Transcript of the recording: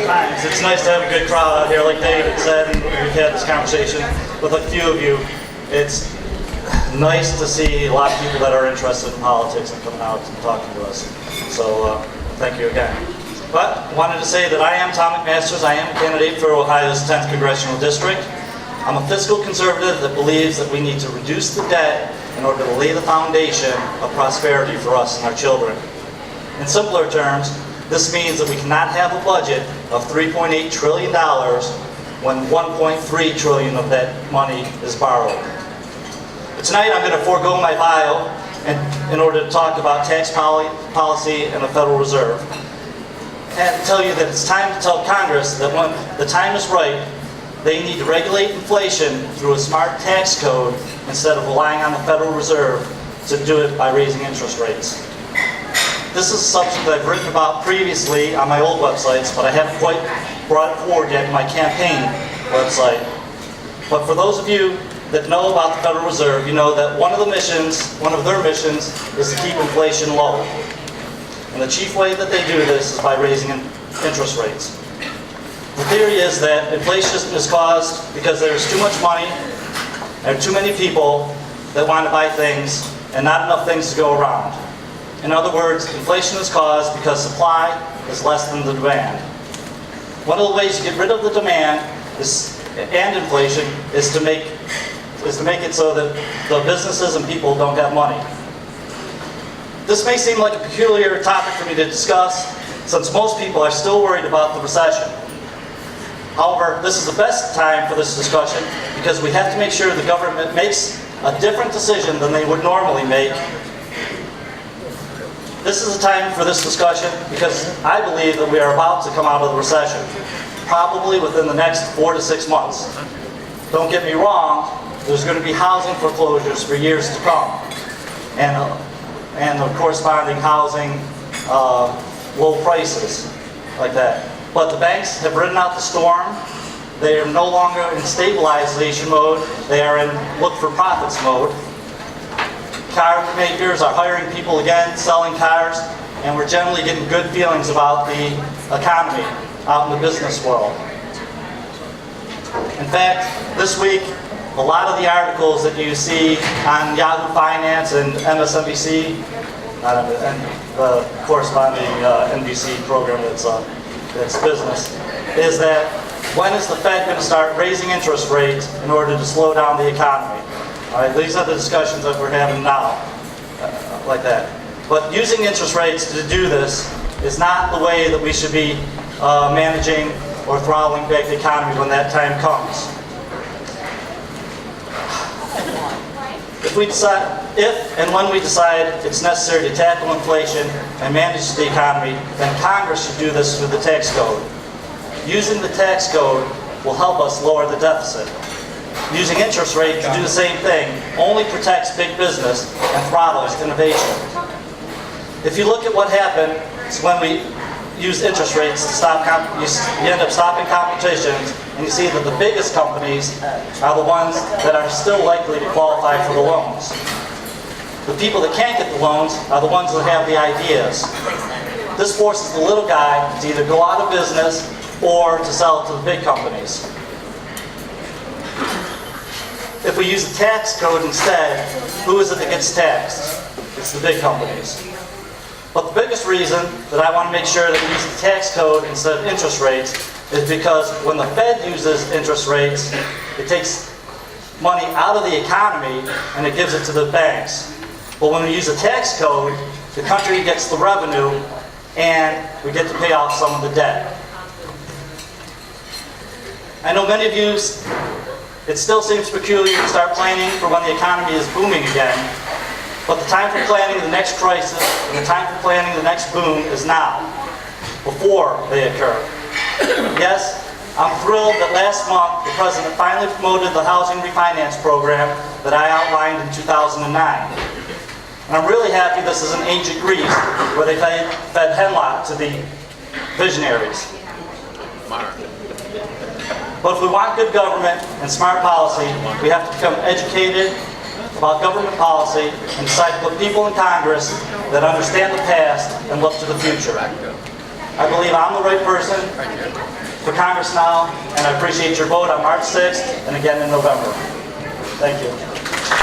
times. It's nice to have a good crowd out here, like David said, and we've had this conversation with a few of you. It's nice to see a lot of people that are interested in politics and coming out and talking to us. So thank you again. But I wanted to say that I am Tom McMasters. I am a candidate for Ohio's 10th Congressional District. I'm a fiscal conservative that believes that we need to reduce the debt in order to lay the foundation of prosperity for us and our children. In simpler terms, this means that we cannot have a budget of $3.8 trillion when $1.3 trillion of that money is borrowed. But tonight I'm going to forego my bio in order to talk about tax policy and the Federal Reserve, and tell you that it's time to tell Congress that when the time is right, they need to regulate inflation through a smart tax code instead of relying on the Federal Reserve to do it by raising interest rates. This is a subject that I've written about previously on my old websites, but I haven't quite brought it forward yet in my campaign website. But for those of you that know about the Federal Reserve, you know that one of their missions is to keep inflation low. And the chief way that they do this is by raising interest rates. The theory is that inflation is caused because there's too much money, there are too many people that want to buy things, and not enough things to go around. In other words, inflation is caused because supply is less than the demand. One of the ways to get rid of the demand and inflation is to make it so that the businesses and people don't have money. This may seem like a peculiar topic for me to discuss, since most people are still worried about the recession. However, this is the best time for this discussion because we have to make sure the government makes a different decision than they would normally make. This is the time for this discussion because I believe that we are about to come out of the recession, probably within the next 4 to 6 months. Don't get me wrong, there's going to be housing foreclosures for years to come, and the corresponding housing low prices like that. But the banks have ridden out the storm. They are no longer in stabilization mode. They are in look for profits mode. Car makers are hiring people again, selling cars, and we're generally getting good feelings about the economy out in the business world. In fact, this week, a lot of the articles that you see on Yahoo Finance and MSNBC, and the corresponding NBC program that's business, is that when is the Fed going to start raising interest rates in order to slow down the economy? All right, these are the discussions that we're having now, like that. But using interest rates to do this is not the way that we should be managing or throttling back the economy when that time comes. If and when we decide it's necessary to tackle inflation and manage the economy, then Congress should do this through the tax code. Using the tax code will help us lower the deficit. Using interest rate to do the same thing only protects big business and throttles innovation. If you look at what happened when we use interest rates to stop, you end up stopping competitions, and you see that the biggest companies are the ones that are still likely to qualify for the loans. The people that can't get the loans are the ones that have the ideas. This forces the little guy to either go out of business or to sell it to the big companies. If we use a tax code instead, who is it that gets taxed? It's the big companies. But the biggest reason that I want to make sure that we use the tax code instead of interest rates is because when the Fed uses interest rates, it takes money out of the economy and it gives it to the banks. But when we use a tax code, the country gets the revenue and we get to pay off some of the debt. I know many of you, it still seems peculiar to start planning for when the economy is booming again. But the time for planning the next crisis and the time for planning the next boom is now, before they occur. Yes, I'm thrilled that last month the President finally promoted the housing refinance program that I outlined in 2009. And I'm really happy this is in ancient Greece, where they fed hemlock to the visionaries. But if we want good government and smart policy, we have to become educated about government policy and decide to put people in Congress that understand the past and look to the future. I believe I'm the right person for Congress now, and I appreciate your vote on March 6th and again in November. Thank you.